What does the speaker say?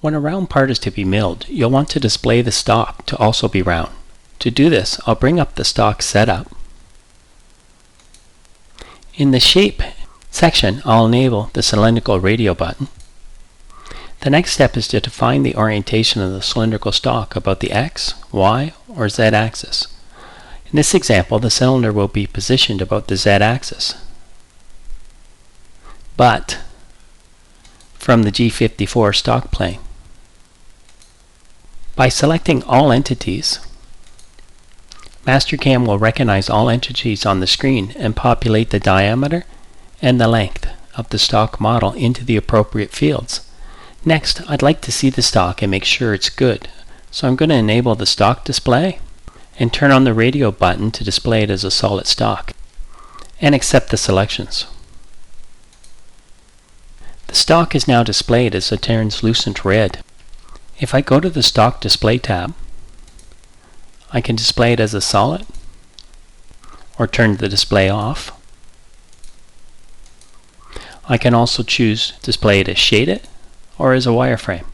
When a round part is to be milled, you'll want to display the stock to also be round. To do this, I'll bring up the stock setup. In the Shape section, I'll enable the Cylindrical radio button. The next step is to define the orientation of the cylindrical stock about the X, Y, or Z axis. In this example, the cylinder will be positioned about the Z axis, but from the G54 stock plane. By selecting all entities, Mastercam will recognize all entities on the screen and populate the diameter and the length of the stock model into the appropriate fields. Next, I'd like to see the stock and make sure it's good, so I'm going to enable the stock display and turn on the radio button to display it as a solid stock, and accept the selections. The stock is now displayed as a translucent red. If I go to the Stock Display tab, I can display it as a solid, or turn the display off. I can also choose to display it as shaded or as a wireframe.